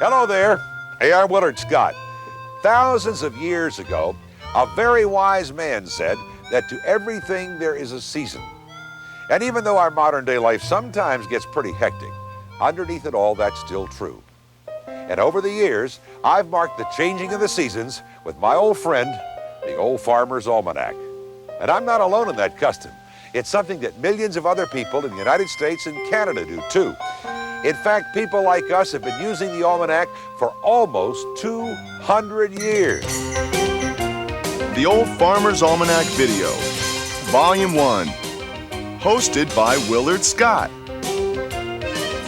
Hello there. Hey, I'm Willard Scott. Thousands of years ago, a very wise man said that to everything there is a season. And even though our modern day life sometimes gets pretty hectic, underneath it all, that's still true. And over the years, I've marked the changing of the seasons with my old friend, the Old Farmer's Almanac. And I'm not alone in that custom. It's something that millions of other people in the United States and Canada do too. In fact, people like us have been using the Almanac for almost 200 years. The Old Farmer's Almanac Video, Volume 1, hosted by Willard Scott,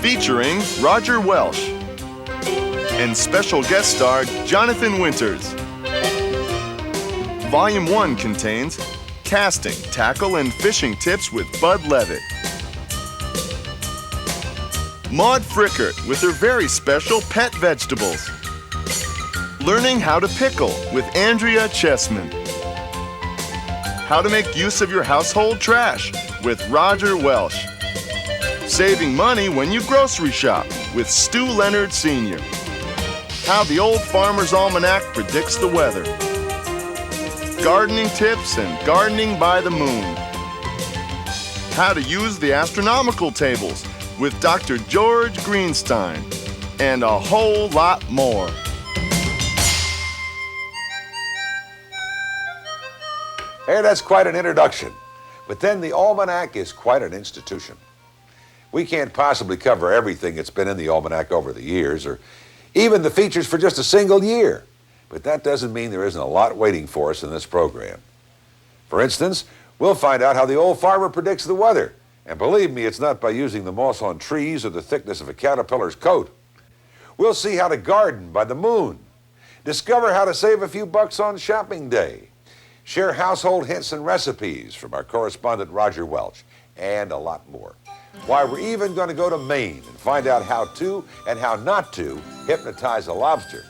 featuring Roger Welsh, and special guest star Jonathan Winters. Volume 1 contains casting, tackle, and fishing tips with Bud Levitt, Maude Frickert with her very special pet vegetables, learning how to pickle with Andrea Chessman, how to make use of your household trash with Roger Welsh, saving money when you grocery shop with Stu Leonard Sr., how the Old Farmer's Almanac predicts the weather, gardening tips and gardening by the moon, how to use the astronomical tables with Dr. George Greenstein, and a whole lot more. Hey, that's quite an introduction. But then the Almanac is quite an institution. We can't possibly cover everything that's been in the Almanac over the years, or even the features for just a single year. But that doesn't mean there isn't a lot waiting for us in this program. For instance, we'll find out how the old farmer predicts the weather. And believe me, it's not by using the moss on trees or the thickness of a caterpillar's coat. We'll see how to garden by the moon, discover how to save a few bucks on shopping day, share household hints and recipes from our correspondent Roger Welch, and a lot more. Why, we're even going to go to Maine and find out how to and how not to hypnotize a lobster.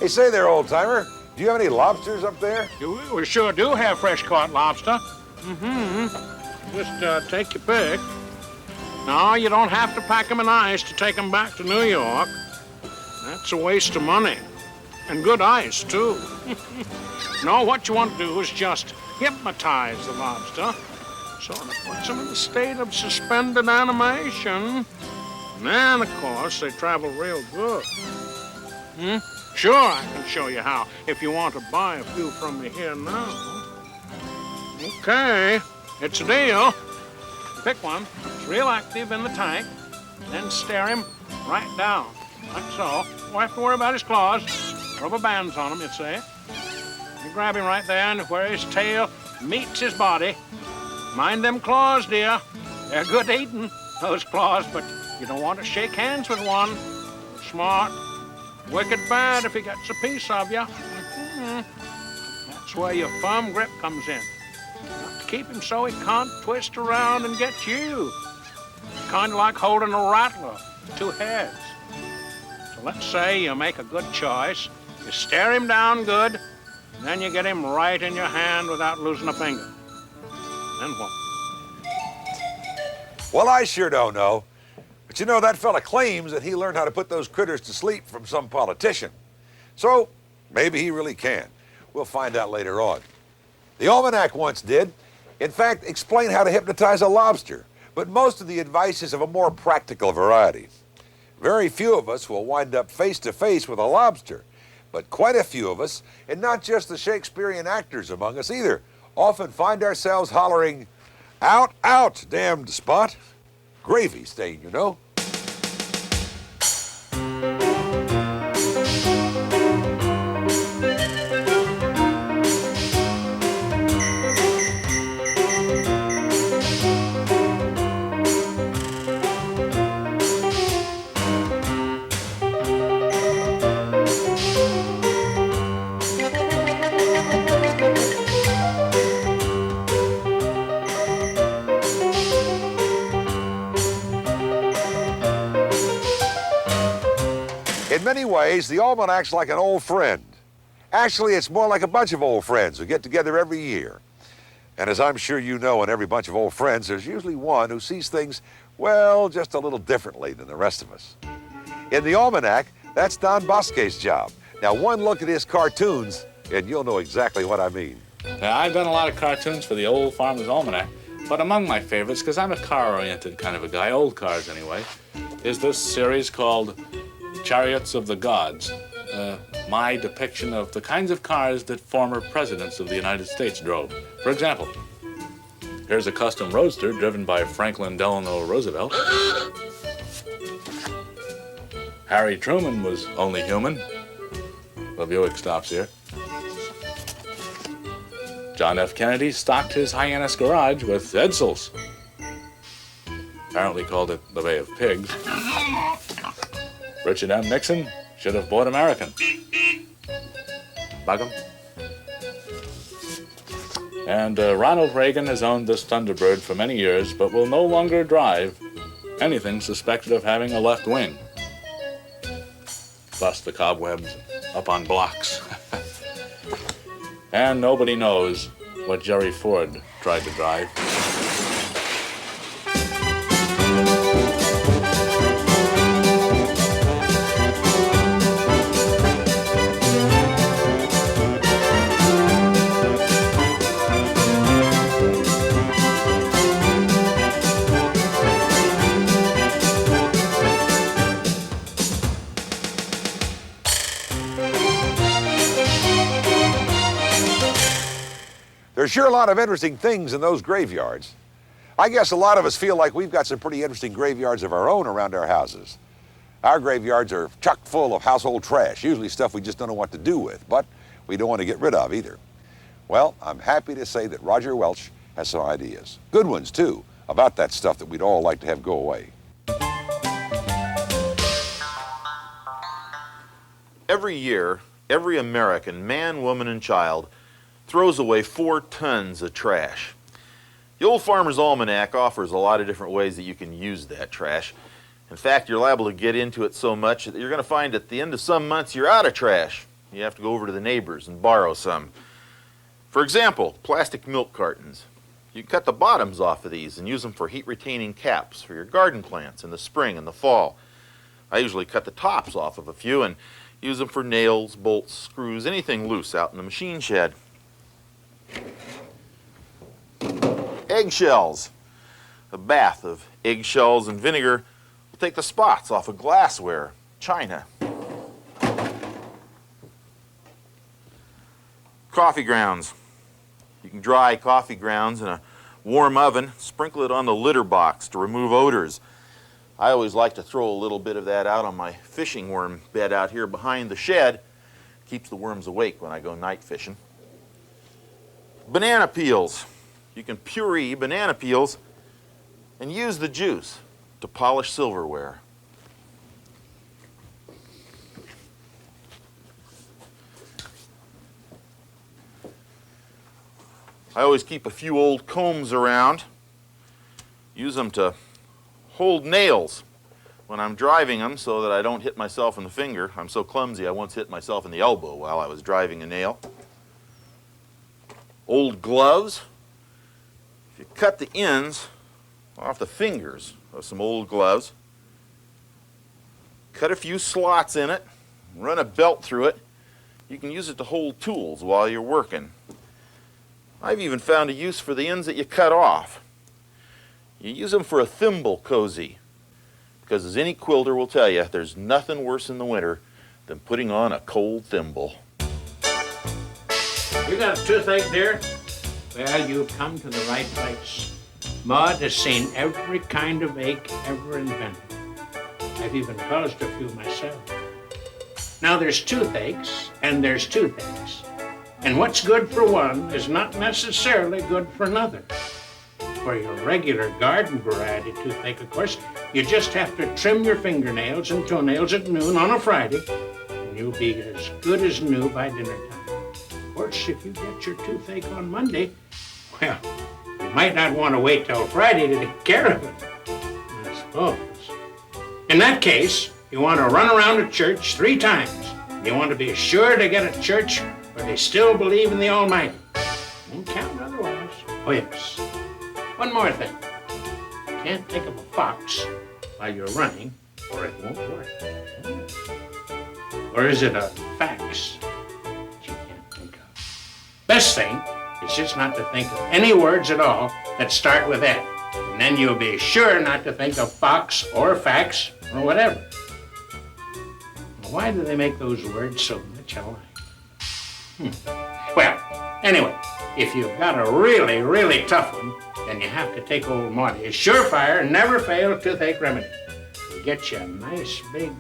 Hey, say there, old-timer, do you have any lobsters up there? We sure do have fresh-caught lobster. Just take your pick. No, you don't have to pack them in ice to take them back to New York. That's a waste of money. And good ice, too. No, what you want to do is just hypnotize the lobster. Sort of puts them in a state of suspended animation. And then, of course, they travel real good. Sure, I can show you how, if you want to buy a few from me here now. Okay, it's a deal. Pick one, it's real active in the tank, then stare him right down, like so. Don't have to worry about his claws. Rubber bands on him, you see. You grab him right there, and where his tail meets his body. Mind them claws, dear. They're good eating, those claws, but you don't want to shake hands with one. Smart. Wicked bad if he gets a piece of you. That's where your firm grip comes in. Got to keep him so he can't twist around and get you. It's kind of like holding a rattler with two heads. So let's say you make a good choice. You stare him down good, and then you get him right in your hand without losing a finger. Then what? Well, I sure don't know. But you know, that fella claims that he learned how to put those critters to sleep from some politician. So maybe he really can. We'll find out later on. The Almanac once did, in fact, explain how to hypnotize a lobster. But most of the advice is of a more practical variety. Very few of us will wind up face to face with a lobster. But quite a few of us, and not just the Shakespearean actors among us either, often find ourselves hollering, "Out, out, damned spot." Gravy stain, you know. In many ways, the Almanac's like an old friend. Actually, it's more like a bunch of old friends who get together every year. And as I'm sure you know, in every bunch of old friends, there's usually one who sees things, well, just a little differently than the rest of us. In the Almanac, That's Don Bosque's job. Now, one look at his cartoons, and you'll know exactly what I mean. Now, I've done a lot of cartoons for the Old Farmer's Almanac, but among my favorites, because I'm a car-oriented kind of a guy, old cars anyway, is this series called Chariots of the Gods. My depiction of the kinds of cars that former presidents of the United States drove. For example, here's a custom roadster driven by Franklin Delano Roosevelt. Harry Truman was only human. The Buick stops here. John F. Kennedy stocked his Hyannis garage with Edsels. Apparently called it the Bay of Pigs. Richard M. Nixon should have bought American. Bug 'em. And Ronald Reagan has owned this Thunderbird for many years, but will no longer drive anything suspected of having a left wing. Bust the cobwebs up on blocks. And nobody knows what Jerry Ford tried to drive. There's sure a lot of interesting things in those graveyards. I guess a lot of us feel like we've got some pretty interesting graveyards of our own around our houses. Our graveyards are chock full of household trash, usually stuff we just don't know what to do with, but we don't want to get rid of either. Well, I'm happy to say that Roger Welch has some ideas, good ones too, about that stuff that we'd all like to have go away. Every year, every American, man, woman, and child, throws away 4 tons of trash. The Old Farmer's Almanac offers a lot of different ways that you can use that trash. In fact, you're liable to get into it so much that you're going to find at the end of some months you're out of trash. You have to go over to the neighbors and borrow some. For example, plastic milk cartons. You can cut the bottoms off of these and use them for heat-retaining caps for your garden plants in the spring and the fall. I usually cut the tops off of a few and use them for nails, bolts, screws, anything loose out in the machine shed. Eggshells. A bath of eggshells and vinegar will take the spots off of glassware, china. Coffee grounds. You can dry coffee grounds in a warm oven, sprinkle it on the litter box to remove odors. I always like to throw a little bit of that out on my fishing worm bed out here behind the shed. Keeps the worms awake when I go night fishing. Banana peels. You can puree banana peels and use the juice to polish silverware. I always keep a few old combs around. Use them to hold nails when I'm driving them so that I don't hit myself in the finger. I'm so clumsy I once hit myself in the elbow while I was driving a nail. Old gloves. If you cut the ends off the fingers of some old gloves, cut a few slots in it, run a belt through it, you can use it to hold tools while you're working. I've even found a use for the ends that you cut off. You use them for a thimble cozy, because as any quilter will tell you, there's nothing worse in the winter than putting on a cold thimble. You got a toothache, dear? Well, you've come to the right place. Maud has seen every kind of ache ever invented. I've even caused a few myself. Now, there's toothaches, and there's toothaches. And what's good for one is not necessarily good for another. For your regular garden variety toothache, of course, you just have to trim your fingernails and toenails at noon on a Friday, and you'll be as good as new by dinner time. Of course, if you get your toothache on Monday, well, you might not want to wait till Friday to take care of it, I suppose. In that case, you want to run around a church 3 times. You want to be sure to get a church where they still believe in the Almighty. Won't count otherwise. Oh, yes. One more thing. You can't think of a fox while you're running, or it won't work. Or is it a fax that you can't think of? Best thing is just not to think of any words at all that start with F. And then you'll be sure not to think of fox or fax or whatever. Why do they make those words so much alike? Well, anyway, if you've got a really, really tough one, then you have to take old Monty's surefire, never fail toothache remedy. You get you a nice big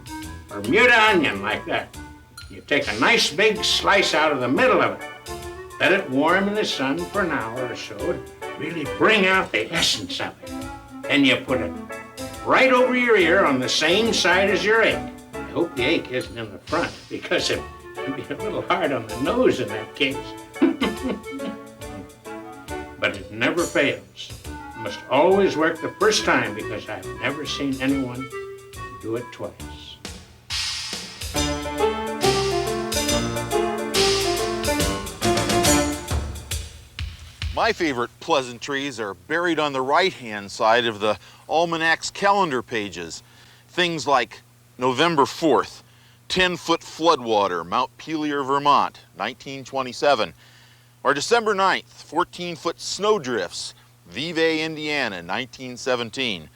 Bermuda onion like that. You take a nice big slice out of the middle of it. Let it warm in the sun for an hour or so to really bring out the essence of it. Then you put it right over your ear on the same side as your ache. I hope the ache isn't in the front, because it can be a little hard on the nose in that case. But it never fails. You must always work the first time, because I've never seen anyone do it twice. My favorite pleasantries are buried on the right-hand side of the Almanac's calendar pages. Things like November 4th, 10-foot floodwater, Mount Pelier, Vermont, 1927. Or December 9th, 14-foot snowdrifts, Vevey, Indiana, 1917.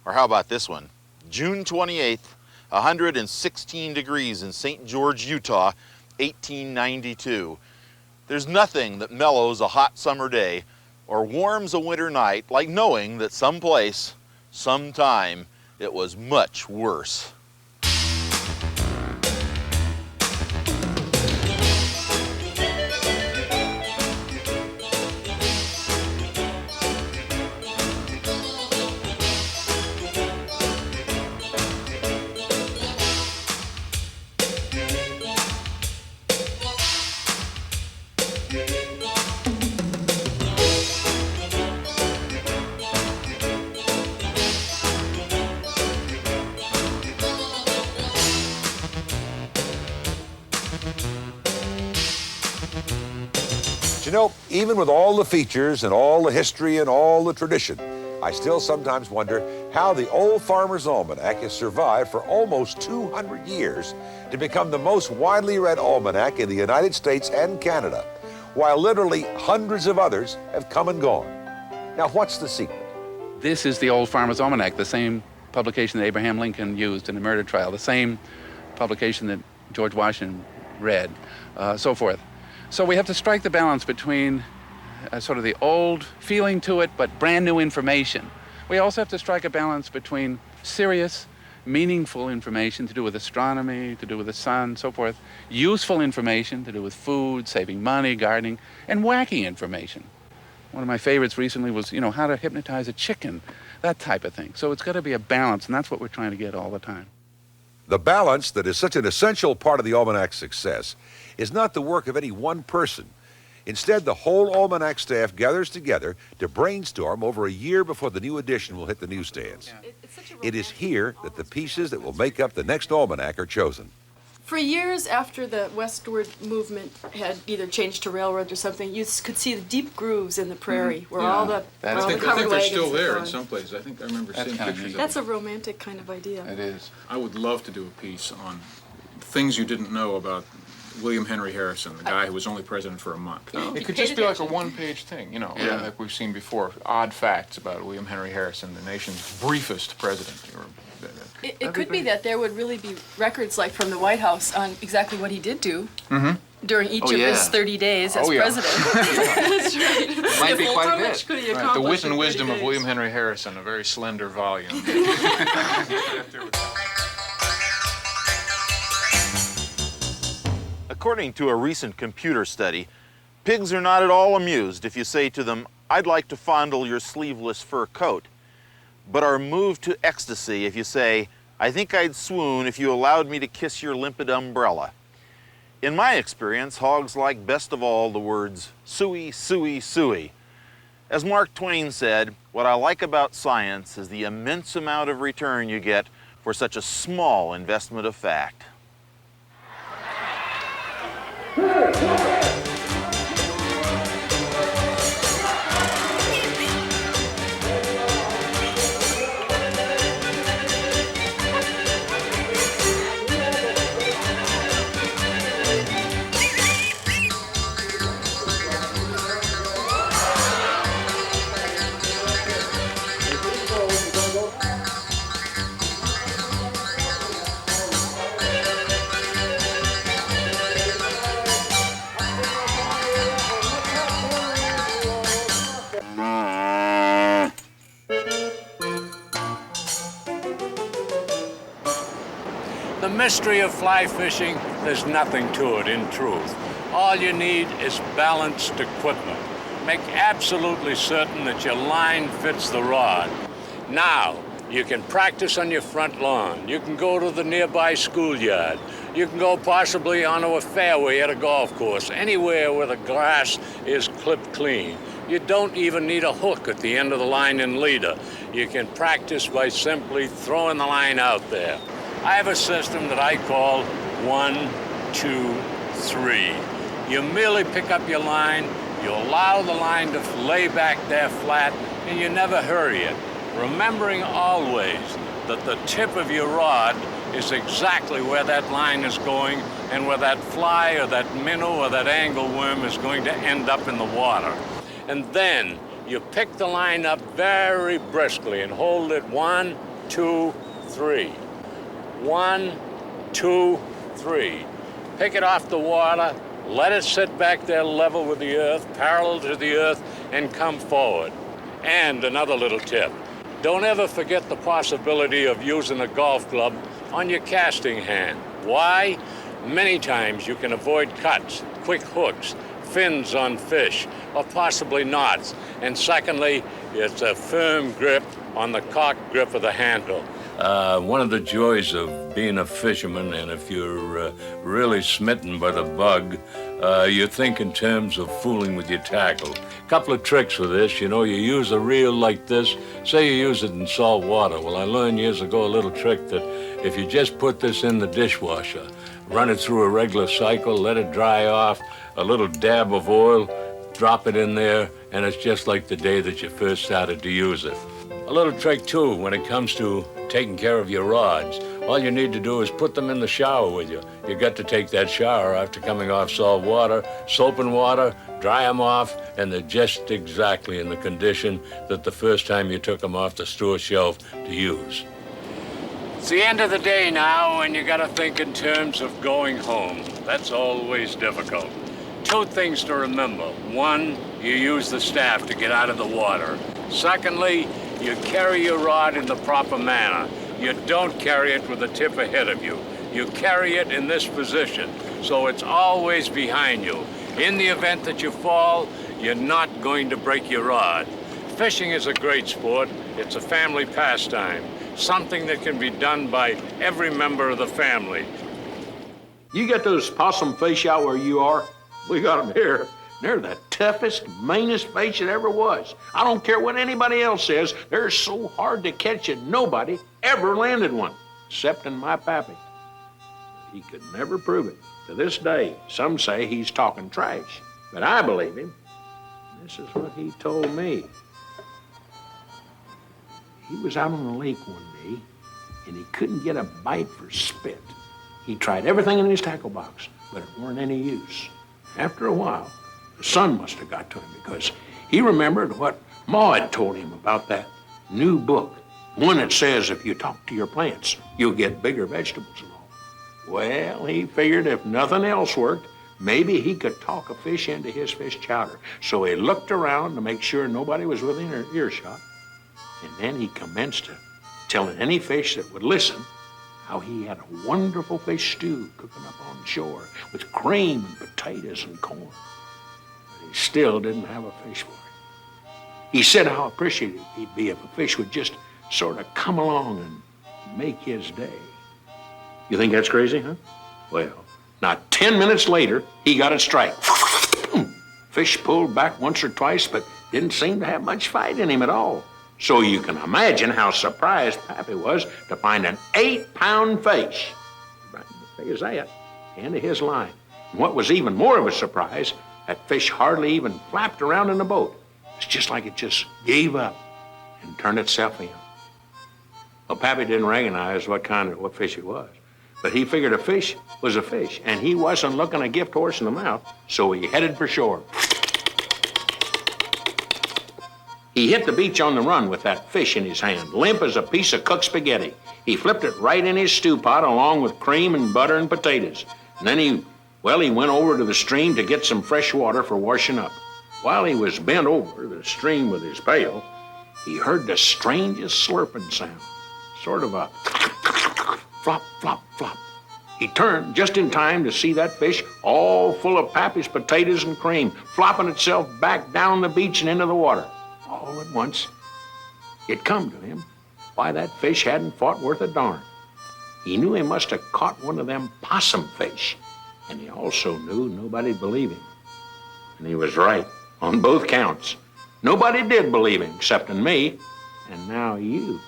Or how about this one? June 28th, 116 degrees in St. George, Utah, 1892. There's nothing that mellows a hot summer day or warms a winter night like knowing that someplace, sometime, it was much worse. You know, even with all the features and all the history and all the tradition, I still sometimes wonder how the Old Farmer's Almanac has survived for almost 200 years to become the most widely read almanac in the United States and Canada, while literally hundreds of others have come and gone. Now, what's the secret? This is the Old Farmer's Almanac, the same publication that Abraham Lincoln used in the murder trial, the same publication that George Washington read, so forth. So we have to strike the balance between sort of the old feeling to it, but brand new information. We also have to strike a balance between serious, meaningful information to do with astronomy, to do with the sun, so forth, useful information to do with food, saving money, gardening, and wacky information. One of my favorites recently was, how to hypnotize a chicken, that type of thing. So it's got to be a balance, and that's what we're trying to get all the time. The balance that is such an essential part of the Almanac's success is not the work of any one person. Instead, the whole Almanac staff gathers together to brainstorm over a year before the new edition will hit the newsstands. It is here that the pieces that will make up the next Almanac are chosen. For years after the westward movement had either changed to railroads or something, you could see the deep grooves in the prairie where all the I think they're still there in some places. I think I remember seeing pictures of That's a romantic kind of idea. It is. I would love to do a piece on things you didn't know about William Henry Harrison, the guy who was only president for a month. It could just be like a one-page thing, like we've seen before. Odd facts about William Henry Harrison, the nation's briefest president. It could be that there would really be records like from the White House on exactly what he did do during each of his 30 days as president. That's right. Might be quite a bit. Much could he The accomplish wit and in 30 wisdom of days? William Henry Harrison, a very slender volume. According to a recent computer study, pigs are not at all amused if you say to them, "I'd like to fondle your sleeveless fur coat," but are moved to ecstasy if you say, "I think I'd swoon if you allowed me to kiss your limpid umbrella." In my experience, hogs like best of all the words "suey, suey, suey." As Mark Twain said, what I like about science is the immense amount of return you get for such a small investment of fact. The mystery of fly fishing, there's nothing to it in truth. All you need is balanced equipment. Make absolutely certain that your line fits the rod. Now, you can practice on your front lawn. You can go to the nearby schoolyard. You can go possibly onto a fairway at a golf course, anywhere where the grass is clipped clean. You don't even need a hook at the end of the line and leader. You can practice by simply throwing the line out there. I have a system that I call 1, 2, 3. You merely pick up your line, you allow the line to lay back there flat, and you never hurry it, remembering always that the tip of your rod is exactly where that line is going and where that fly or that minnow or that angleworm is going to end up in the water. And then you pick the line up very briskly and hold it 1, 2, 3. 1, 2, 3. Pick it off the water, let it sit back there level with the earth, parallel to the earth, and come forward. And another little tip. Don't ever forget the possibility of using a golf club on your casting hand. Why? Many times you can avoid cuts, quick hooks, fins on fish, or possibly knots. And secondly, it's a firm grip on the cock grip of the handle. One of the joys of being a fisherman, and if you're really smitten by the bug, you think in terms of fooling with your tackle. A couple of tricks with this. You know, you use a reel like this. Say you use it in salt water. Well, I learned years ago a little trick that if you just put this in the dishwasher, run it through a regular cycle, let it dry off, a little dab of oil, drop it in there, and it's just like the day that you first started to use it. A little trick, too, when it comes to taking care of your rods. All you need to do is put them in the shower with you. You got to take that shower after coming off salt water, soap and water, dry them off, and they're just exactly in the condition that the first time you took them off the store shelf to use. It's the end of the day now, and you got to think in terms of going home. That's always difficult. Two things to remember. One, you use the staff to get out of the water. Secondly, you carry your rod in the proper manner. You don't carry it with the tip ahead of you. You carry it in this position, so it's always behind you. In the event that you fall, you're not going to break your rod. Fishing is a great sport. It's a family pastime, something that can be done by every member of the family. You get those possum fish out where you are? We got them here. They're the toughest, meanest fish that ever was. I don't care what anybody else says. They're so hard to catch and nobody ever landed one, except in my pappy. He could never prove it. To this day, some say he's talking trash, but I believe him. This is what he told me. He was out on the lake one day, and he couldn't get a bite for spit. He tried everything in his tackle box, but it weren't any use. After a while, the sun must have got to him because he remembered what Ma had told him about that new book, one that says if you talk to your plants, you'll get bigger vegetables and all. Well, he figured if nothing else worked, maybe he could talk a fish into his fish chowder. So he looked around to make sure nobody was within earshot, and then he commenced to telling any fish that would listen how he had a wonderful fish stew cooking up on shore with cream and potatoes and corn. But he still didn't have a fish for him. He said how appreciative he'd be if a fish would just sort of come along and make his day. You think that's crazy, huh? Well, not 10 minutes later, he got a strike. Fish pulled back once or twice, but didn't seem to have much fight in him at all. So you can imagine how surprised Pappy was to find an 8-pound fish, right as big as that, into his line. And what was even more of a surprise, that fish hardly even flapped around in the boat. It's just like it just gave up and turned itself in. Well, Pappy didn't recognize what fish it was, but he figured a fish was a fish, and he wasn't looking a gift horse in the mouth, so he headed for shore. He hit the beach on the run with that fish in his hand, limp as a piece of cooked spaghetti. He flipped it right in his stew pot along with cream and butter and potatoes. And then he went over to the stream to get some fresh water for washing up. While he was bent over the stream with his pail, he heard the strangest slurping sound, sort of a flop, flop, flop, He turned just in time to see that fish all full of Pappy's potatoes and cream, flopping itself back down the beach and into the water. All at once, it come to him why that fish hadn't fought worth a darn. He knew he must have caught one of them possum fish, and he also knew nobody'd believe him. And he was right on both counts. Nobody did believe him excepting me, and now you.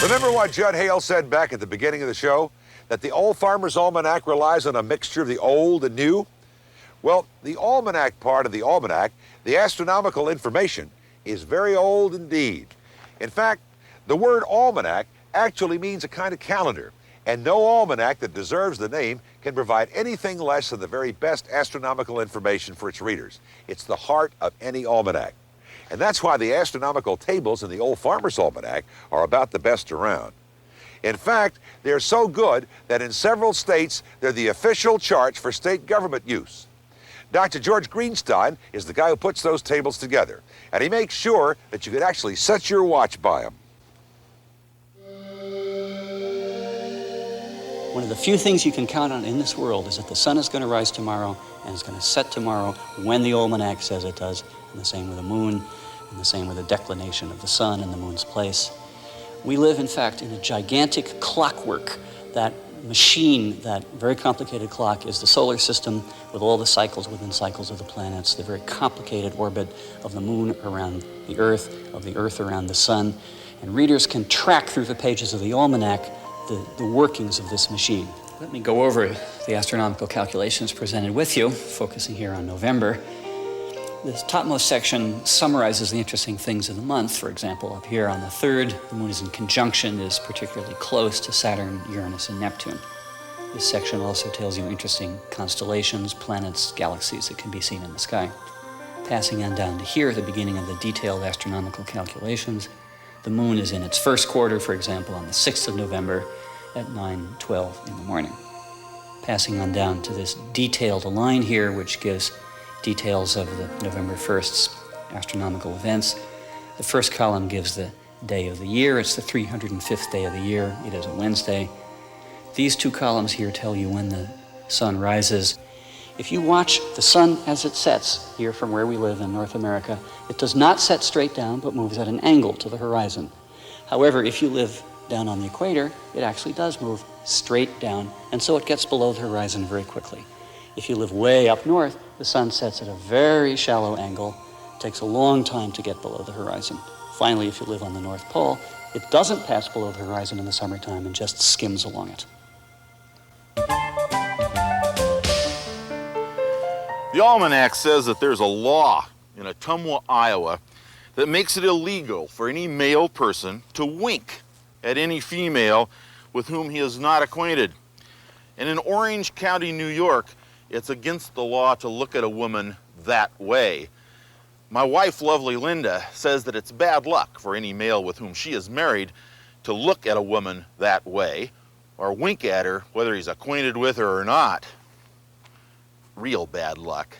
Remember what Judd Hale said back at the beginning of the show? That the Old Farmer's Almanac relies on a mixture of the old and new? Well, the almanac part of the almanac, the astronomical information, is very old indeed. In fact, the word almanac actually means a kind of calendar, and no almanac that deserves the name can provide anything less than the very best astronomical information for its readers. It's the heart of any almanac. And that's why the astronomical tables in the Old Farmer's Almanac are about the best around. In fact, they're so good that in several states, they're the official charts for state government use. Dr. George Greenstein is the guy who puts those tables together, and he makes sure that you can actually set your watch by them. One of the few things you can count on in this world is that the sun is going to rise tomorrow and it's going to set tomorrow when the almanac says it does, and the same with the moon, and the same with the declination of the sun and the moon's place. We live, in fact, in a gigantic clockwork. That machine, that very complicated clock, is the solar system with all the cycles within cycles of the planets, the very complicated orbit of the moon around the Earth, of the Earth around the sun. And readers can track through the pages of the almanac the workings of this machine. Let me go over the astronomical calculations presented with you, focusing here on November. This topmost section summarizes the interesting things of the month. For example, up here on the 3rd, the moon is in conjunction, is particularly close to Saturn, Uranus, and Neptune. This section also tells you interesting constellations, planets, galaxies that can be seen in the sky. Passing on down to here, the beginning of the detailed astronomical calculations. The moon is in its first quarter, for example, on the 6th of November at 9:12 in the morning. Passing on down to this detailed line here, which gives details of the November 1st's astronomical events. The first column gives the day of the year. It's the 305th day of the year. It is a Wednesday. These two columns here tell you when the sun rises. If you watch the sun as it sets here from where we live in North America, it does not set straight down, but moves at an angle to the horizon. However, if you live down on the equator, it actually does move straight down, and so it gets below the horizon very quickly. If you live way up north, the sun sets at a very shallow angle. It takes a long time to get below the horizon. Finally, if you live on the North Pole, it doesn't pass below the horizon in the summertime and just skims along it. The Almanac says that there's a law in Ottumwa, Iowa, that makes it illegal for any male person to wink at any female with whom he is not acquainted. And in Orange County, New York, it's against the law to look at a woman that way. My wife, lovely Linda, says that it's bad luck for any male with whom she is married to look at a woman that way or wink at her, whether he's acquainted with her or not. Real bad luck.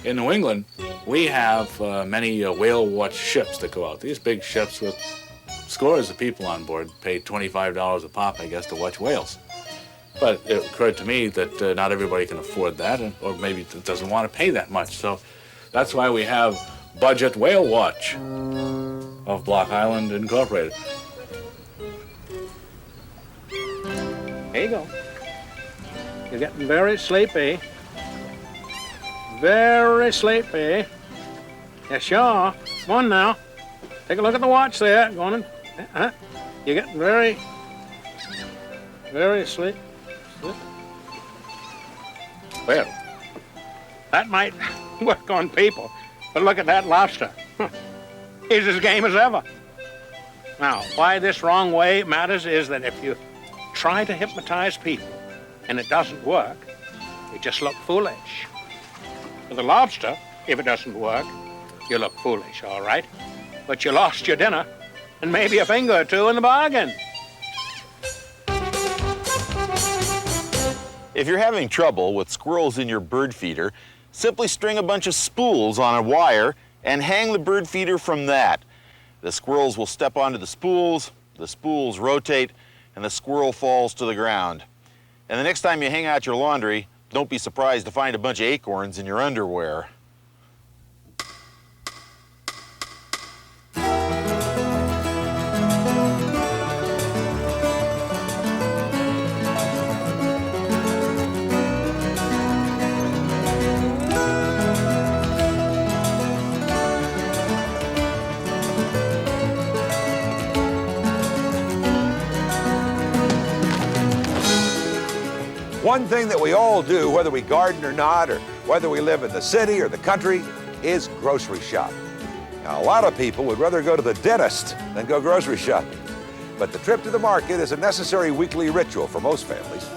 In New England, we have many whale watch ships that go out. These big ships with scores of people on board pay $25 a pop, I guess, to watch whales. But it occurred to me that not everybody can afford that, or maybe doesn't want to pay that much. So that's why we have Budget Whale Watch of Block Island Incorporated. Here you go. You're getting very sleepy. Very sleepy. Yeah, sure. Come on now. Take a look at the watch there. Go on and... You're getting very sleep. Well, that might work on people, but look at that lobster. He's as game as ever. Now, why this wrong way matters is that if you try to hypnotize people and it doesn't work, you just look foolish. For the lobster, if it doesn't work, you look foolish, all right? But you lost your dinner and maybe a finger or two in the bargain. If you're having trouble with squirrels in your bird feeder, simply string a bunch of spools on a wire and hang the bird feeder from that. The squirrels will step onto the spools rotate, and the squirrel falls to the ground. And the next time you hang out your laundry, don't be surprised to find a bunch of acorns in your underwear. One thing that we all do, whether we garden or not, or whether we live in the city or the country, is grocery shop. Now, a lot of people would rather go to the dentist than go grocery shopping. But the trip to the market is a necessary weekly ritual for most families.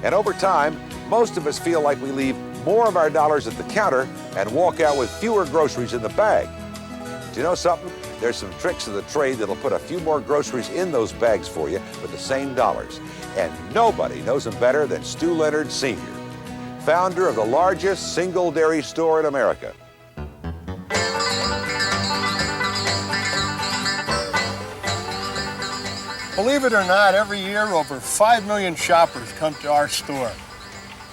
And over time, most of us feel like we leave more of our dollars at the counter and walk out with fewer groceries in the bag. Do you know something? There's some tricks of the trade that'll put a few more groceries in those bags for you for the same dollars. And nobody knows them better than Stu Leonard Sr., founder of the largest single dairy store in America. Believe it or not, every year over 5 million shoppers come to our store.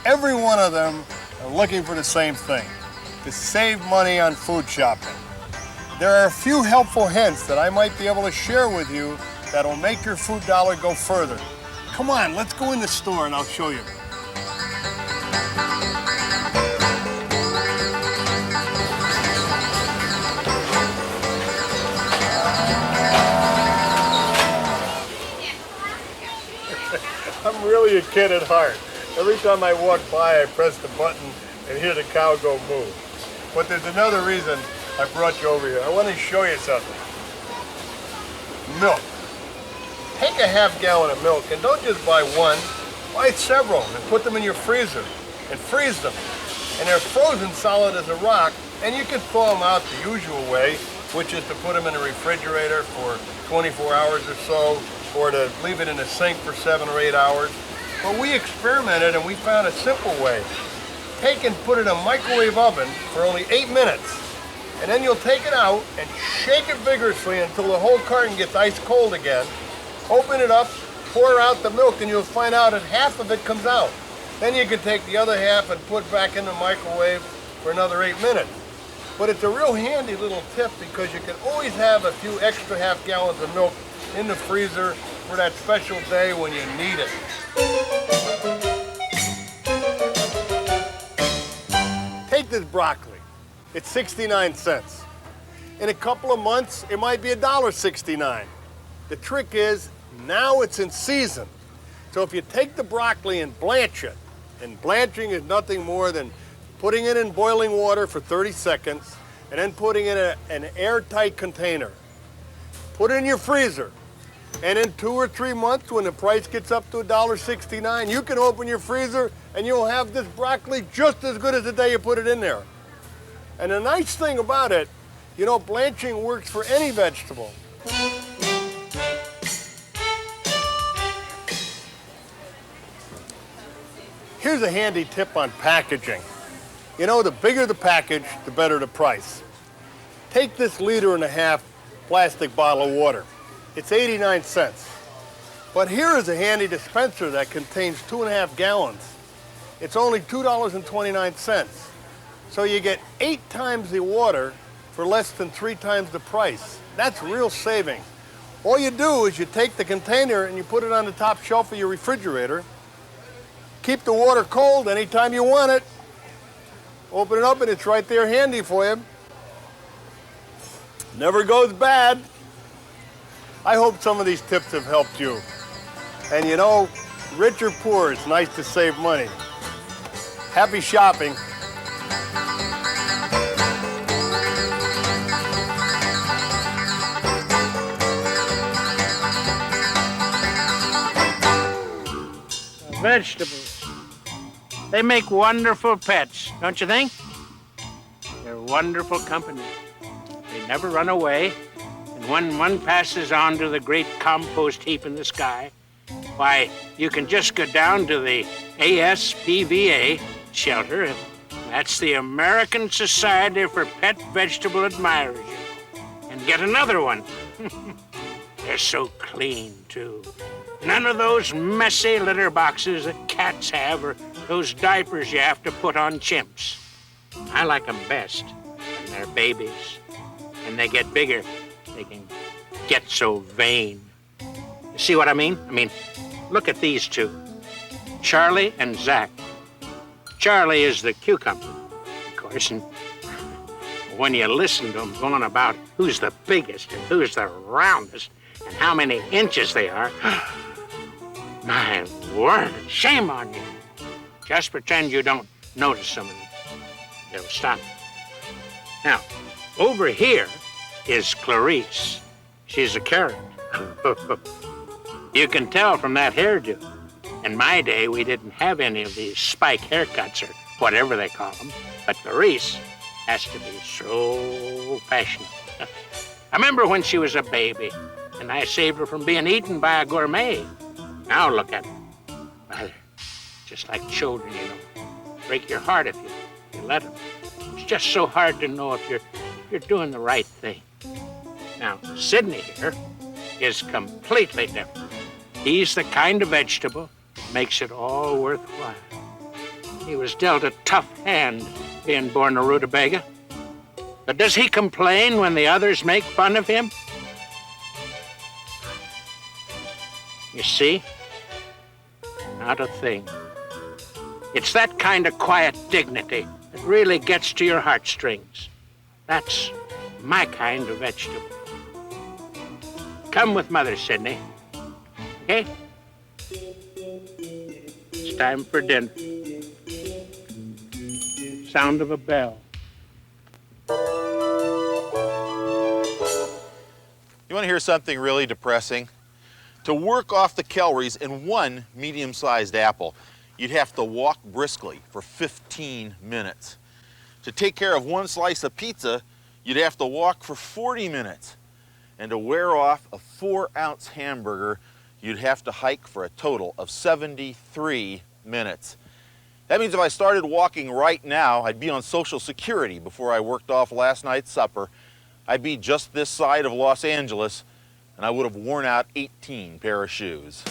Every one of them are looking for the same thing, to save money on food shopping. There are a few helpful hints that I might be able to share with you that'll make your food dollar go further. Come on, let's go in the store and I'll show you. I'm really a kid at heart. Every time I walk by, I press the button and hear the cow go moo. But there's another reason I brought you over here. I want to show you something. Milk. Take a half gallon of milk and don't just buy one, buy several and put them in your freezer and freeze them. And they're frozen solid as a rock, and you can thaw them out the usual way, which is to put them in the refrigerator for 24 hours or so, or to leave it in the sink for 7 or 8 hours. But we experimented and we found a simple way. Take and put it in a microwave oven for only 8 minutes. And then you'll take it out and shake it vigorously until the whole carton gets ice cold again. Open it up, pour out the milk, and you'll find out that half of it comes out. Then you can take the other half and put back in the microwave for another 8 minutes. But it's a real handy little tip because you can always have a few extra half gallons of milk in the freezer for that special day when you need it. Take this broccoli. It's 69 cents. In a couple of months, it might be $1.69. The trick is, now it's in season. So if you take the broccoli and blanch it, and blanching is nothing more than putting it in boiling water for 30 seconds, and then putting it in an airtight container. Put it in your freezer. And in 2 or 3 months, when the price gets up to $1.69, you can open your freezer and you'll have this broccoli just as good as the day you put it in there. And the nice thing about it, you know, blanching works for any vegetable. Here's a handy tip on packaging. You know, the bigger the package, the better the price. Take this 1.5 liter plastic bottle of water. It's 89 cents. But here is a handy dispenser that contains 2.5 gallons. It's only $2.29. So you get 8 times the water for less than 3 times the price. That's real saving. All you do is you take the container and you put it on the top shelf of your refrigerator, keep the water cold anytime you want it. Open it up and it's right there handy for you. Never goes bad. I hope some of these tips have helped you. And you know, rich or poor, it's nice to save money. Happy shopping. Vegetables. They make wonderful pets, don't you think? They're wonderful company. They never run away. And when one passes on to the great compost heap in the sky, why, you can just go down to the ASPVA shelter, and that's the American Society for Pet Vegetable Admirers, and get another one. They're so clean, too. None of those messy litter boxes that cats have or those diapers you have to put on chimps. I like them best when they're babies. And they get bigger, they can get so vain. You see what I mean? Look at these two, Charlie and Zach. Charlie is the cucumber, of course, and when you listen to them going about who's the biggest and who's the roundest and how many inches they are, my word, shame on you. Just pretend you don't notice them and they'll stop. Now, over here is Clarice. She's a carrot. You can tell from that hairdo. In my day, we didn't have any of these spike haircuts or whatever they call them, but Clarice has to be so fashionable. I remember when she was a baby, and I saved her from being eaten by a gourmet. Now look at them. Well, just like children, you know. Break your heart if you let them. It's just so hard to know if you're doing the right thing. Now, Sidney here is completely different. He's the kind of vegetable that makes it all worthwhile. He was dealt a tough hand being born a rutabaga. But does he complain when the others make fun of him? You see? Not a thing. It's that kind of quiet dignity that really gets to your heartstrings. That's my kind of vegetable. Come with Mother, Sidney. Okay? It's time for dinner. Sound of a bell. You want to hear something really depressing? To work off the calories in one medium-sized apple, you'd have to walk briskly for 15 minutes. To take care of one slice of pizza, you'd have to walk for 40 minutes. And to wear off a 4-ounce hamburger, you'd have to hike for a total of 73 minutes. That means if I started walking right now, I'd be on Social Security before I worked off last night's supper. I'd be just this side of Los Angeles, and I would have worn out 18 pair of shoes.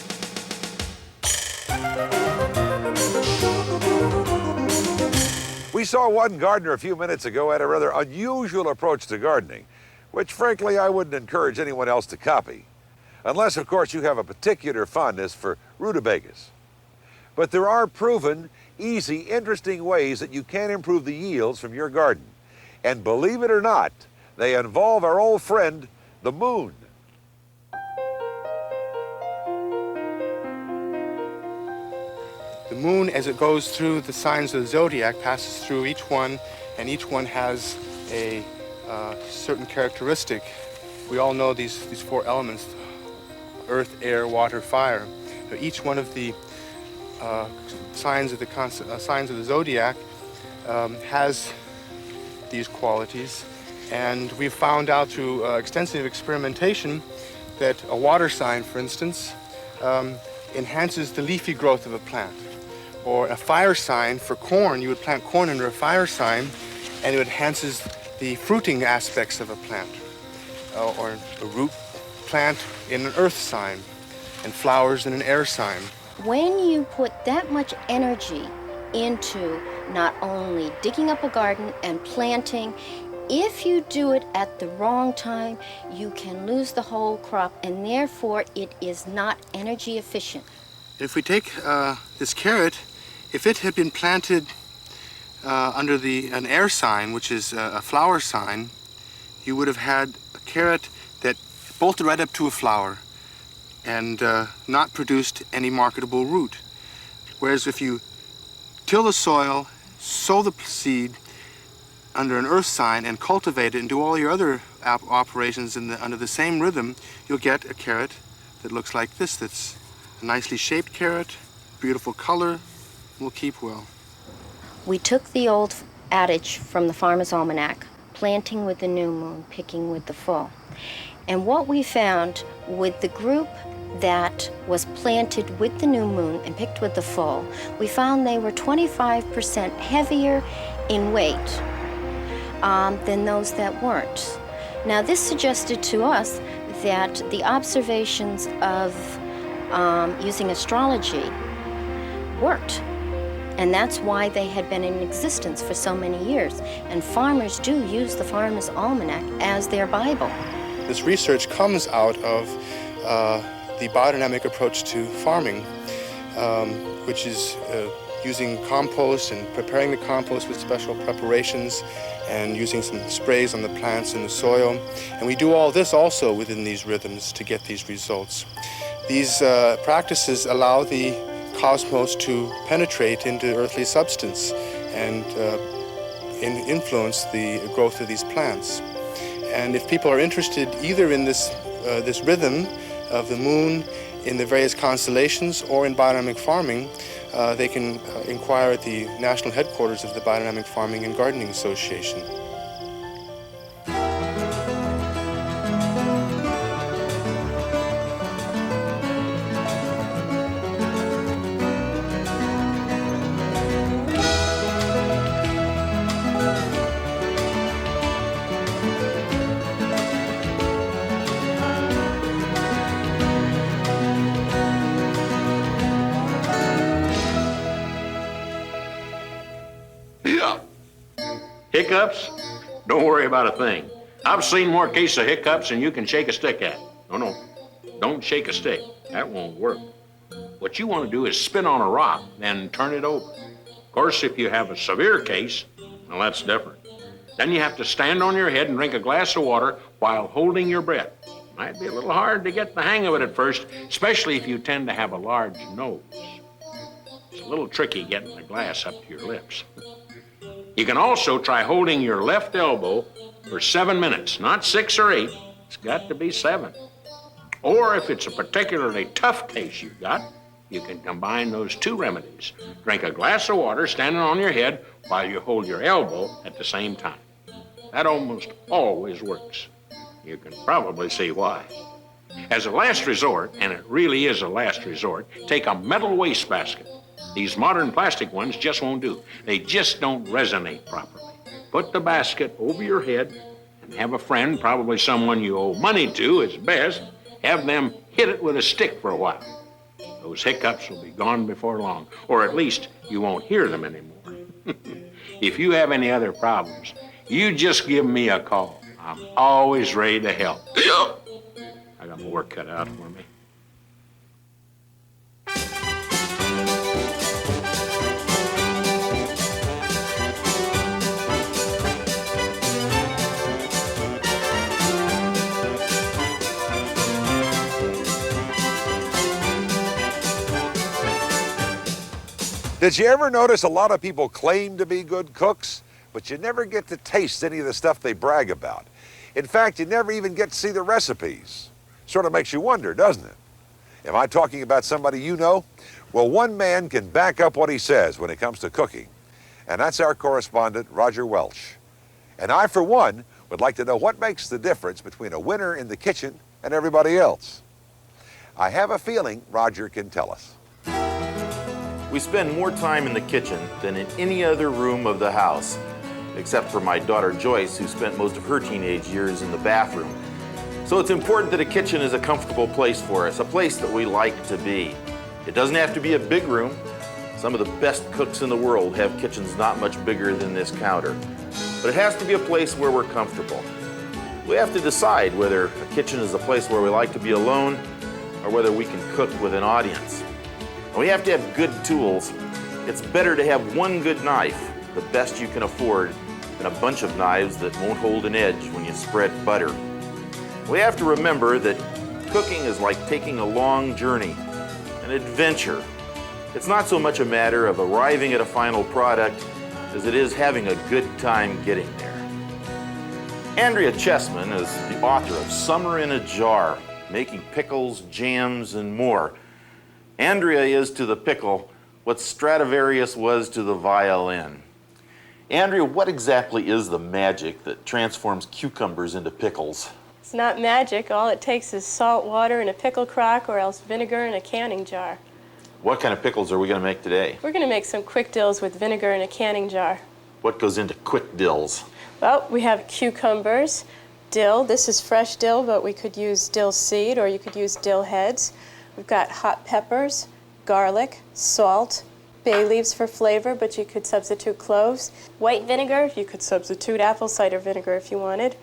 We saw one gardener a few minutes ago had a rather unusual approach to gardening, which frankly I wouldn't encourage anyone else to copy. Unless, of course, you have a particular fondness for rutabagas. But there are proven, easy, interesting ways that you can improve the yields from your garden. And believe it or not, they involve our old friend, the moon. The moon, as it goes through the signs of the zodiac, passes through each one, and each one has a certain characteristic. We all know these 4 elements: earth, air, water, fire. So each one of the signs of the zodiac has these qualities, and we've found out through extensive experimentation that a water sign, for instance, enhances the leafy growth of a plant. Or a fire sign for corn, you would plant corn under a fire sign, and it enhances the fruiting aspects of a plant. Or a root plant in an earth sign, and flowers in an air sign. When you put that much energy into not only digging up a garden and planting, if you do it at the wrong time, you can lose the whole crop, and therefore it is not energy efficient. If we take this carrot If it had been planted under an air sign, which is a flower sign, you would have had a carrot that bolted right up to a flower and not produced any marketable root. Whereas if you till the soil, sow the seed under an earth sign and cultivate it and do all your other operations under the same rhythm, you'll get a carrot that looks like this. That's a nicely shaped carrot, beautiful color, will keep well. We took the old adage from the Farmer's Almanac, planting with the new moon, picking with the full. And what we found with the group that was planted with the new moon and picked with the full, we found they were 25% heavier in weight than those that weren't. Now this suggested to us that the observations of using astrology worked. And that's why they had been in existence for so many years. And farmers do use the Farmer's Almanac as their Bible. This research comes out of the biodynamic approach to farming, which is using compost and preparing the compost with special preparations and using some sprays on the plants and the soil. And we do all this also within these rhythms to get these results. These practices allow the cosmos to penetrate into earthly substance and influence the growth of these plants. And if people are interested either in this rhythm of the moon, in the various constellations, or in biodynamic farming, they can inquire at the national headquarters of the Biodynamic Farming and Gardening Association. Hiccups? Don't worry about a thing. I've seen more cases of hiccups than you can shake a stick at. No, don't shake a stick. That won't work. What you want to do is spin on a rock, then turn it over. Of course, if you have a severe case, well, that's different. Then you have to stand on your head and drink a glass of water while holding your breath. Might be a little hard to get the hang of it at first, especially if you tend to have a large nose. It's a little tricky getting the glass up to your lips. You can also try holding your left elbow for 7 minutes, not 6 or 8. It's got to be 7. Or if it's a particularly tough case you've got, you can combine those two remedies. Drink a glass of water standing on your head while you hold your elbow at the same time. That almost always works. You can probably see why. As a last resort, and it really is a last resort, take a metal wastebasket. These modern plastic ones just won't do. They just don't resonate properly. Put the basket over your head and have a friend, probably someone you owe money to is best, have them hit it with a stick for a while. Those hiccups will be gone before long, or at least you won't hear them anymore. If you have any other problems, you just give me a call. I'm always ready to help. I got my work cut out for me. Did you ever notice a lot of people claim to be good cooks, but you never get to taste any of the stuff they brag about? In fact, you never even get to see the recipes. Sort of makes you wonder, doesn't it? Am I talking about somebody you know? Well, one man can back up what he says when it comes to cooking, and that's our correspondent, Roger Welch. And I, for one, would like to know what makes the difference between a winner in the kitchen and everybody else. I have a feeling Roger can tell us. We spend more time in the kitchen than in any other room of the house, except for my daughter Joyce, who spent most of her teenage years in the bathroom. So it's important that a kitchen is a comfortable place for us, a place that we like to be. It doesn't have to be a big room. Some of the best cooks in the world have kitchens not much bigger than this counter. But it has to be a place where we're comfortable. We have to decide whether a kitchen is a place where we like to be alone or whether we can cook with an audience. And we have to have good tools It's better to have one good knife, the best you can afford, than a bunch of knives that won't hold an edge when you spread butter. We have to remember that cooking is like taking a long journey, an adventure. It's not so much a matter of arriving at a final product as it is having a good time getting there. Andrea Chessman is the author of Summer in a Jar, Making Pickles, Jams, and More. Andrea is to the pickle what Stradivarius was to the violin. Andrea, what exactly is the magic that transforms cucumbers into pickles? It's not magic. All it takes is salt water in a pickle crock or else vinegar in a canning jar. What kind of pickles are we going to make today? We're going to make some quick dills with vinegar in a canning jar. What goes into quick dills? Well, we have cucumbers, dill. This is fresh dill, but we could use dill seed or you could use dill heads. We've got hot peppers, garlic, salt, bay leaves for flavor, but you could substitute cloves. White vinegar, you could substitute apple cider vinegar if you wanted.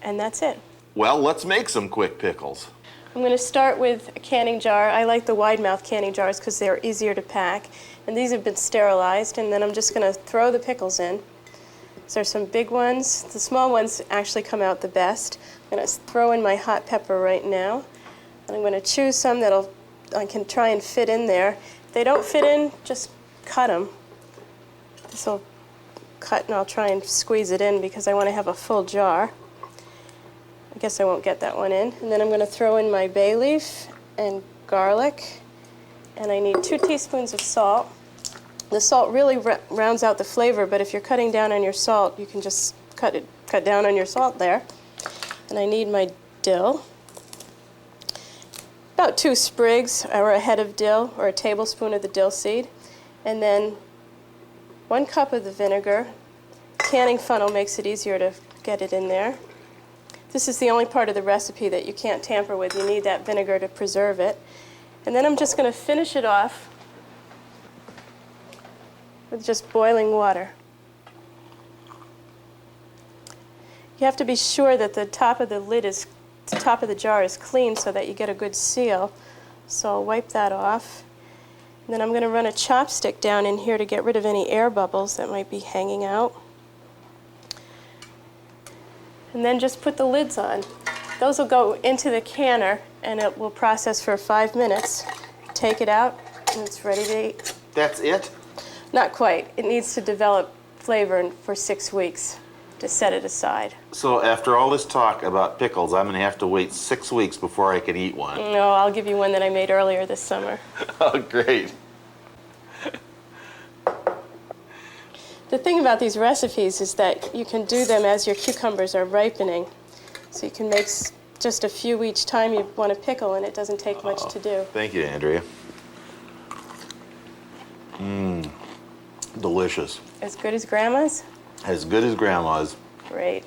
And that's it. Well, let's make some quick pickles. I'm going to start with a canning jar. I like the wide mouth canning jars because they're easier to pack. And these have been sterilized, and then I'm just going to throw the pickles in. So there's some big ones. The small ones actually come out the best. I'm going to throw in my hot pepper right now. And I'm going to choose some that I can try and fit in there. If they don't fit in, just cut them. This will cut, and I'll try and squeeze it in because I want to have a full jar. I guess I won't get that one in. And then I'm going to throw in my bay leaf and garlic. And I need 2 teaspoons of salt. The salt really rounds out the flavor, but if you're cutting down on your salt, you can just cut down on your salt there. And I need my dill. About 2 sprigs or a head of dill or a tablespoon of the dill seed. And then 1 cup of the vinegar. Canning funnel makes it easier to get it in there. This is the only part of the recipe that you can't tamper with. You need that vinegar to preserve it. And then I'm just going to finish it off with just boiling water. You have to be sure that the top of the jar is clean so that you get a good seal. So I'll wipe that off. And then I'm going to run a chopstick down in here to get rid of any air bubbles that might be hanging out. And then just put the lids on. Those will go into the canner and it will process for 5 minutes. Take it out and it's ready to eat. That's it? Not quite. It needs to develop flavor for 6 weeks to set it aside. So after all this talk about pickles, I'm going to have to wait 6 weeks before I can eat one. No, I'll give you one that I made earlier this summer. Oh, great. The thing about these recipes is that you can do them as your cucumbers are ripening. So you can make just a few each time you want to pickle, and it doesn't take much to do. Thank you, Andrea. Delicious. As good as Grandma's? As good as Grandma's. Great.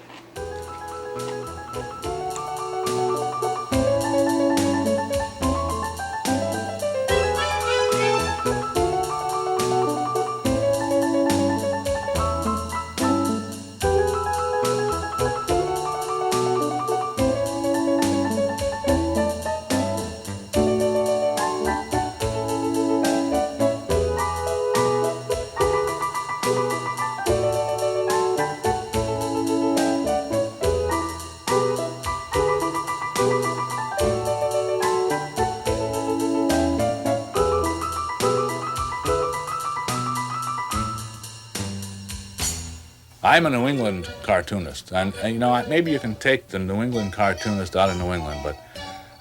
I'm a New England cartoonist, and you know, maybe you can take the New England cartoonist out of New England, but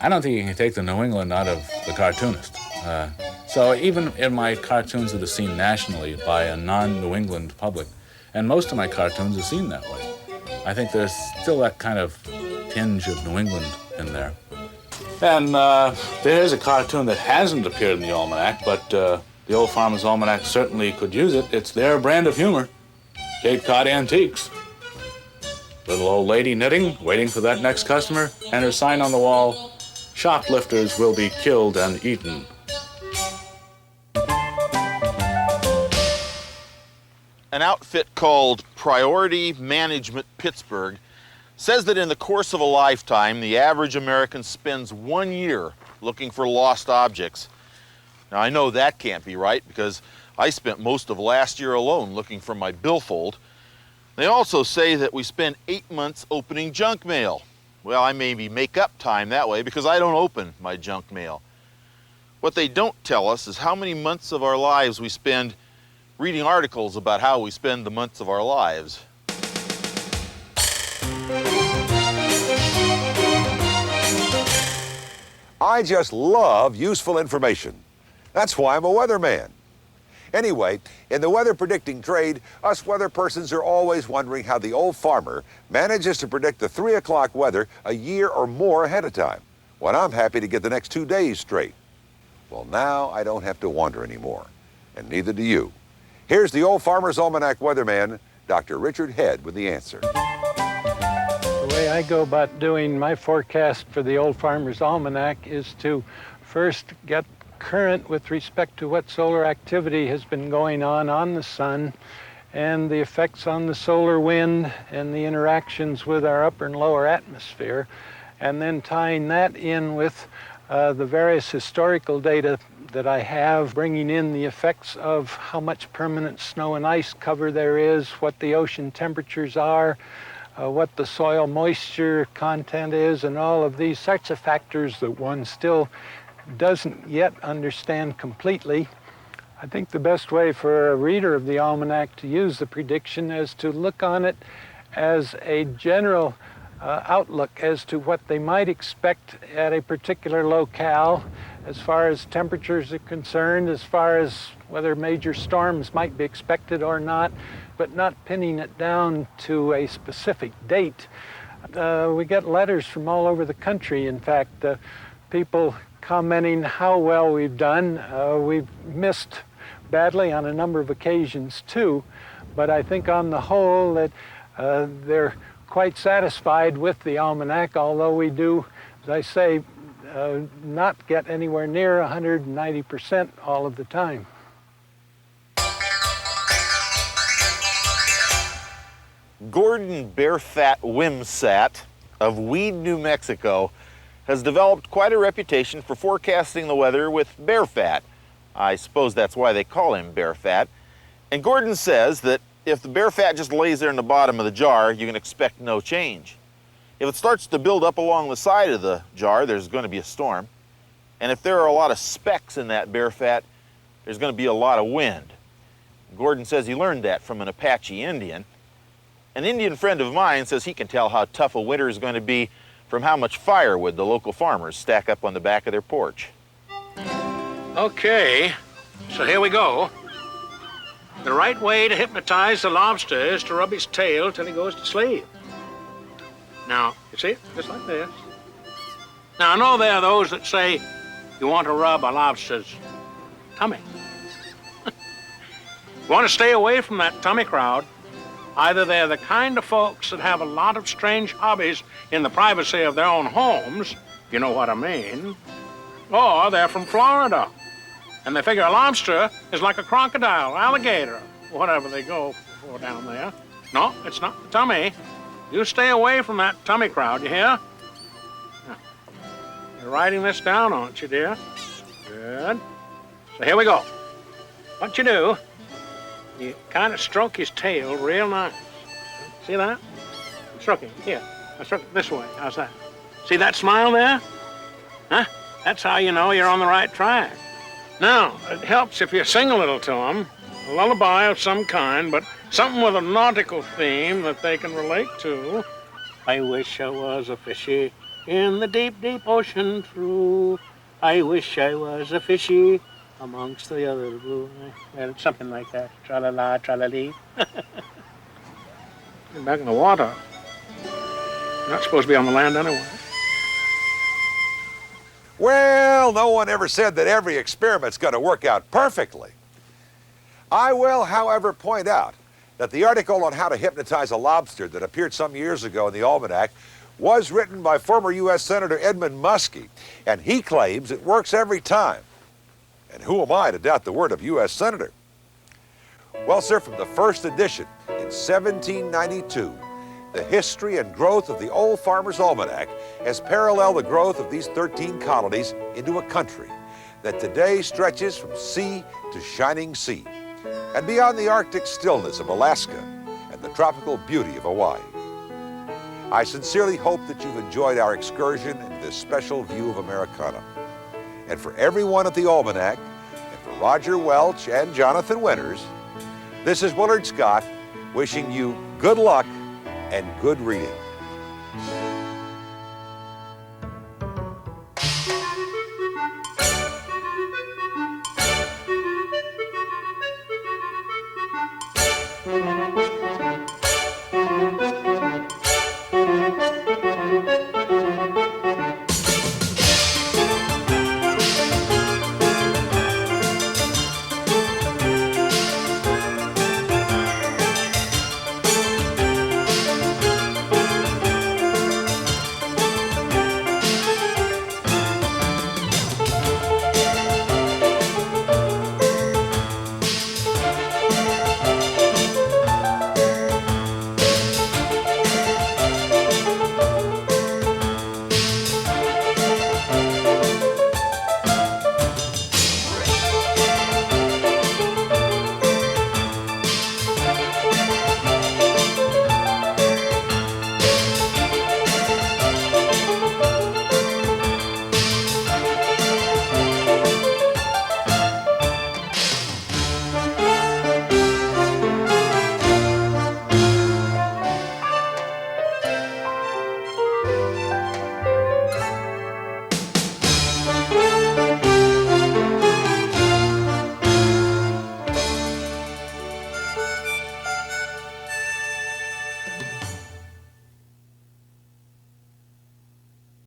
I don't think you can take the New England out of the cartoonist. So even in my cartoons that are seen nationally by a non-New England public, and most of my cartoons are seen that way, I think there's still that kind of tinge of New England in there. And there's a cartoon that hasn't appeared in the Almanac, but the Old Farmer's Almanac certainly could use it. It's their brand of humor. Cape Cod Antiques. Little old lady knitting, waiting for that next customer, and her sign on the wall, shoplifters will be killed and eaten. An outfit called Priority Management Pittsburgh says that in the course of a lifetime, the average American spends 1 year looking for lost objects. Now, I know that can't be right because I spent most of last year alone looking for my billfold. They also say that we spend 8 months opening junk mail. Well, I maybe make up time that way because I don't open my junk mail. What they don't tell us is how many months of our lives we spend reading articles about how we spend the months of our lives. I just love useful information. That's why I'm a weatherman. Anyway, in the weather predicting trade, us weather persons are always wondering how the old farmer manages to predict the 3 o'clock weather a year or more ahead of time, when I'm happy to get the next 2 days straight. Well, now I don't have to wonder anymore, and neither do you. Here's the Old Farmer's Almanac weatherman, Dr. Richard Head, with the answer. The way I go about doing my forecast for the Old Farmer's Almanac is to first get current with respect to what solar activity has been going on the sun and the effects on the solar wind and the interactions with our upper and lower atmosphere, and then tying that in with the various historical data that I have, bringing in the effects of how much permanent snow and ice cover there is, what the ocean temperatures are, what the soil moisture content is, and all of these sorts of factors that one still doesn't yet understand completely. I think the best way for a reader of the Almanac to use the prediction is to look on it as a general outlook as to what they might expect at a particular locale as far as temperatures are concerned, as far as whether major storms might be expected or not, but not pinning it down to a specific date. We get letters from all over the country, in fact, people commenting how well we've done. We've missed badly on a number of occasions too, but I think on the whole that they're quite satisfied with the Almanac, although we do, as I say, not get anywhere near 190% all of the time. Gordon Bearfat Wimsat of Weed, New Mexico, has developed quite a reputation for forecasting the weather with bear fat. I suppose that's why they call him bear fat. And Gordon says that if the bear fat just lays there in the bottom of the jar, you can expect no change. If it starts to build up along the side of the jar, there's going to be a storm. And if there are a lot of specks in that bear fat, there's going to be a lot of wind. Gordon says he learned that from an Apache Indian. An Indian friend of mine says he can tell how tough a winter is going to be from how much firewood the local farmers stack up on the back of their porch. Okay, so here we go. The right way to hypnotize the lobster is to rub his tail till he goes to sleep. Now, you see, just like this. Now, I know there are those that say you want to rub a lobster's tummy. You want to stay away from that tummy crowd. Either they're the kind of folks that have a lot of strange hobbies in the privacy of their own homes, you know what I mean, or they're from Florida, and they figure a lobster is like a crocodile, alligator, whatever they go for down there. No, it's not the tummy. You stay away from that tummy crowd, you hear? Now, you're writing this down, aren't you, dear? Good. So here we go. What you do, you kind of stroke his tail real nice. See that? I'm stroking. Here, I stroke it this way. How's that? See that smile there? Huh? That's how you know you're on the right track. Now, it helps if you sing a little to him, a lullaby of some kind, but something with a nautical theme that they can relate to. I wish I was a fishy in the deep, deep ocean through. I wish I was a fishy amongst the other blue. Well, something like that. Tra-la-la, tra-la-lee. You're back in the water. You're not supposed to be on the land anyway. Well, no one ever said that every experiment's going to work out perfectly. I will, however, point out that the article on how to hypnotize a lobster that appeared some years ago in the Almanac was written by former U.S. Senator Edmund Muskie, and he claims it works every time. And who am I to doubt the word of U.S. Senator? Well, sir, from the first edition in 1792, the history and growth of the Old Farmer's Almanac has paralleled the growth of these 13 colonies into a country that today stretches from sea to shining sea. and beyond the Arctic stillness of Alaska and the tropical beauty of Hawaii. I sincerely hope that you've enjoyed our excursion into this special view of Americana. And for everyone at the Almanac, and for Roger Welch and Jonathan Winters, this is Willard Scott wishing you good luck and good reading.